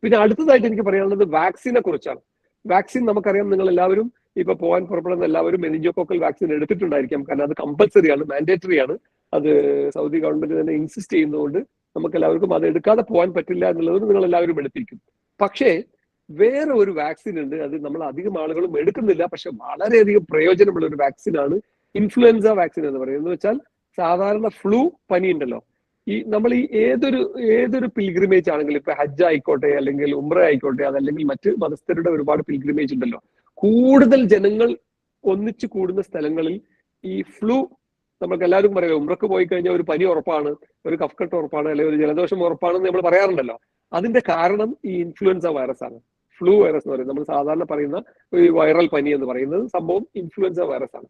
പിന്നെ അടുത്തതായിട്ട് എനിക്ക് പറയാനുള്ളത് വാക്സിനെ കുറിച്ചാണ്. വാക്സിൻ നമുക്കറിയാം, നിങ്ങൾ എല്ലാവരും ഇപ്പൊ പോകാൻ പുറപ്പെടുന്ന എല്ലാവരും മെനിഞ്ചോകോക്കൽ വാക്സിൻ എടുത്തിട്ടുണ്ടായിരിക്കാം. കാരണം അത് കമ്പൽസറി ആണ്, മാൻഡേറ്ററി ആണ്. അത് സൗദി ഗവൺമെന്റ് തന്നെ ഇൻസിസ്റ്റ് ചെയ്യുന്നതുകൊണ്ട് നമുക്ക് എല്ലാവർക്കും അത് എടുക്കാതെ പോകാൻ പറ്റില്ല എന്നുള്ളത് നിങ്ങൾ എല്ലാവരും എടുത്തിരിക്കും. പക്ഷേ വേറെ ഒരു വാക്സിൻ ഉണ്ട്, അത് നമ്മൾ അധികം ആളുകളും എടുക്കുന്നില്ല, പക്ഷെ വളരെയധികം പ്രയോജനമുള്ള ഒരു വാക്സിനാണ് ഇൻഫ്ലുവൻസ വാക്സിൻ എന്ന് പറയുന്നത്. എന്ന് വെച്ചാൽ സാധാരണ ഫ്ലൂ പനി ഉണ്ടല്ലോ, നമ്മൾ ഈ ഏതൊരു പിൽഗ്രിമേജ് ആണെങ്കിലും, ഇപ്പൊ ഹജ്ജ് ആയിക്കോട്ടെ അല്ലെങ്കിൽ ഉംറ ആയിക്കോട്ടെ, അതല്ലെങ്കിൽ മറ്റ് മതസ്ഥരുടെ ഒരുപാട് പിൽഗ്രിമേജ് ഉണ്ടല്ലോ, കൂടുതൽ ജനങ്ങൾ ഒന്നിച്ചു കൂടുന്ന സ്ഥലങ്ങളിൽ ഈ ഫ്ലൂ, നമുക്ക് എല്ലാവർക്കും പറയാം ഉംറക്ക് പോയി കഴിഞ്ഞാൽ ഒരു പനി ഉറപ്പാണ്, ഒരു കഫ്കട്ട് ഉറപ്പാണ്, അല്ലെങ്കിൽ ഒരു ജലദോഷം ഉറപ്പാണെന്ന് നമ്മൾ പറയാറുണ്ടല്ലോ. അതിന്റെ കാരണം ഈ ഇൻഫ്ലുവൻസ വൈറസ് ആണ്. ഫ്ലൂ വൈറസ് എന്ന് പറയുന്നത് നമ്മൾ സാധാരണ പറയുന്ന ഈ വൈറൽ പനി എന്ന് പറയുന്നത് സംഭവം ഇൻഫ്ലുവൻസ വൈറസ് ആണ്.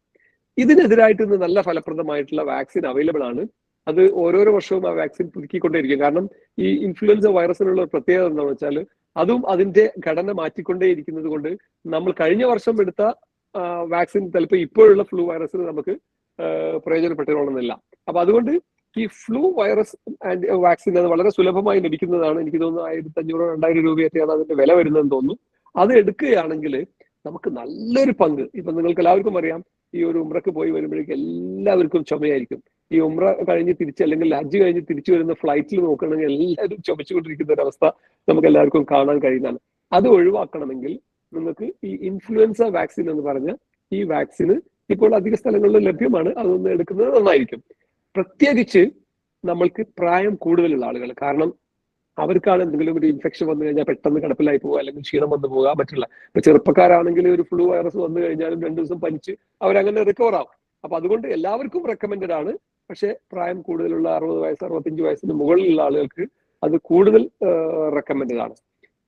ഇതിനെതിരായിട്ട് ഇന്ന് നല്ല ഫലപ്രദമായിട്ടുള്ള വാക്സിൻ അവൈലബിൾ ആണ്. അത് ഓരോരോ വർഷവും ആ വാക്സിൻ പുതുക്കിക്കൊണ്ടേയിരിക്കും. കാരണം ഈ ഇൻഫ്ലുവൻസ വൈറസിനുള്ള പ്രത്യേകത എന്താണെന്ന് വെച്ചാൽ അതും അതിന്റെ ഘടന മാറ്റിക്കൊണ്ടേയിരിക്കുന്നത് കൊണ്ട് നമ്മൾ കഴിഞ്ഞ വർഷം എടുത്ത വാക്സിൻ ചിലപ്പോൾ ഇപ്പോഴുള്ള ഫ്ലൂ വൈറസിന് നമുക്ക് പ്രയോജനപ്പെട്ടുകൊള്ളുന്നില്ല. അപ്പൊ അതുകൊണ്ട് ഈ ഫ്ലൂ വൈറസ് ആൻഡ് വാക്സിൻ അത് വളരെ സുലഭമായി ലഭിക്കുന്നതാണ്. എനിക്ക് തോന്നുന്നു 1500-2000 രൂപയൊക്കെയാണ് അതിന്റെ വില വരുന്നതെന്ന് തോന്നുന്നു. അത് എടുക്കുകയാണെങ്കിൽ നമുക്ക് നല്ലൊരു പങ്ക്, ഇപ്പൊ നിങ്ങൾക്ക് എല്ലാവർക്കും അറിയാം, ഈ ഒരു ഉംറക്ക് പോയി വരുമ്പോഴേക്കും എല്ലാവർക്കും ചുമയായിരിക്കും. ഈ ഉംറ കഴിഞ്ഞ് തിരിച്ച് അല്ലെങ്കിൽ ഹജ്ജ് കഴിഞ്ഞ് തിരിച്ചു വരുന്ന ഫ്ലൈറ്റിൽ നോക്കുകയാണെങ്കിൽ എല്ലാവരും ചുമച്ചുകൊണ്ടിരിക്കുന്ന ഒരു അവസ്ഥ നമുക്ക് എല്ലാവർക്കും കാണാൻ കഴിയുന്നതാണ്. അത് ഒഴിവാക്കണമെങ്കിൽ നിങ്ങൾക്ക് ഈ ഇൻഫ്ലുവൻസ വാക്സിൻ എന്ന് പറഞ്ഞ ഈ വാക്സിന് ഇപ്പോൾ അധിക സ്ഥലങ്ങളിലും ലഭ്യമാണ്. അതൊന്ന് എടുക്കുന്നത് നന്നായിരിക്കും. പ്രത്യേകിച്ച് നമ്മൾക്ക് പ്രായം കൂടുതലുള്ള ആളുകൾ, കാരണം അവർക്കാണ് എന്തെങ്കിലും ഒരു ഇൻഫെക്ഷൻ വന്നു കഴിഞ്ഞാൽ പെട്ടെന്ന് കിടപ്പിലായി പോകുക, അല്ലെങ്കിൽ ക്ഷീണം വന്നു പോകുക പറ്റില്ല. ഇപ്പൊ ചെറുപ്പക്കാരാണെങ്കിൽ ഒരു ഫ്ലൂ വൈറസ് വന്നു കഴിഞ്ഞാലും 2 ദിവസം പനിച്ച് അവരങ്ങനെ റിക്കവർ ആവും. അപ്പൊ അതുകൊണ്ട് എല്ലാവർക്കും റെക്കമെൻഡഡ് ആണ്. പക്ഷെ പ്രായം കൂടുതലുള്ള 60 വയസ്സ് 65 വയസ്സിന് മുകളിലുള്ള ആളുകൾക്ക് അത് കൂടുതൽ റെക്കമെൻഡഡ് ആണ്.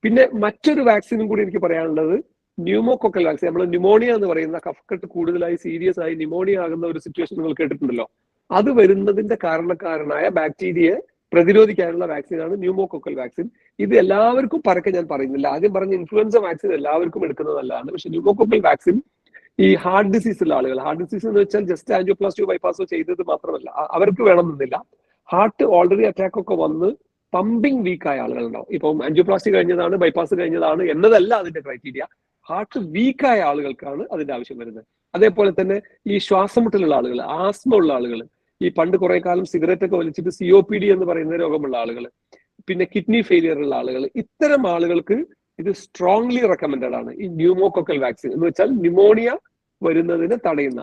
പിന്നെ മറ്റൊരു വാക്സിനും കൂടി എനിക്ക് പറയാനുള്ളത് ന്യൂമോകോക്കൽ വാക്സിൻ. നമ്മൾ ന്യൂമോണിയ എന്ന് പറയുന്ന കഫക്കെട്ട് കൂടുതലായി സീരിയസ് ആയി ന്യൂമോണിയ ആകുന്ന ഒരു സിറ്റുവേഷൻ നിങ്ങൾ കേട്ടിട്ടുണ്ടല്ലോ. അത് വരുന്നതിന്റെ കാരണക്കാരനായ ബാക്ടീരിയയെ പ്രതിരോധിക്കാനുള്ള വാക്സിനാണ് ന്യൂമോകോക്കൽ വാക്സിൻ. ഇത് എല്ലാവർക്കും പരക്കെ ഞാൻ പറയുന്നില്ല. ആദ്യം പറഞ്ഞ ഇൻഫ്ലുവൻസ വാക്സിൻ എല്ലാവർക്കും എടുക്കുന്നത് നല്ലതാണ്. പക്ഷെ ന്യൂമോകോക്കൽ വാക്സിൻ ഈ ഹാർട്ട് ഡിസീസ് ഉള്ള ആളുകൾ, ഹാർട്ട് ഡിസീസ് എന്ന് വെച്ചാൽ ജസ്റ്റ് ആൻജിയോപ്ലാസ്റ്റിയോ ബൈപ്പാസോ ചെയ്തത് മാത്രമല്ല, അവർക്ക് വേണമെന്നില്ല. ഹാർട്ട് ഓൾറെഡി അറ്റാക്ക് ഒക്കെ വന്ന് പമ്പിങ് വീക്കായ ആളുകളുണ്ടാവും. ഇപ്പം ആൻജിയോപ്ലാസ്റ്റി കഴിഞ്ഞതാണ്, ബൈപ്പാസ് കഴിഞ്ഞതാണ് എന്നതല്ല അതിന്റെ ക്രൈറ്റീരിയ. ഹാർട്ട് വീക്കായ ആളുകൾക്കാണ് അതിന്റെ ആവശ്യം വരുന്നത്. അതേപോലെ തന്നെ ഈ ശ്വാസമുട്ടലുള്ള ആളുകൾ, ആസ്മ ഉള്ള ആളുകൾ, ഈ പണ്ട് കുറെ കാലം സിഗരറ്റ് ഒക്കെ വലിച്ചിട്ട് COPD എന്ന് പറയുന്ന രോഗമുള്ള ആളുകൾ, പിന്നെ കിഡ്നി ഫെയിലിയർ ഉള്ള ആളുകൾ, ഇത്തരം ആളുകൾക്ക് ഇത് സ്ട്രോങ്ലി റെക്കമെൻഡഡ് ആണ് ഈ ന്യൂമോകോക്കൽ വാക്സിൻ. എന്ന് വെച്ചാൽ ന്യൂമോണിയ വരുന്നതിനെ തടയുന്ന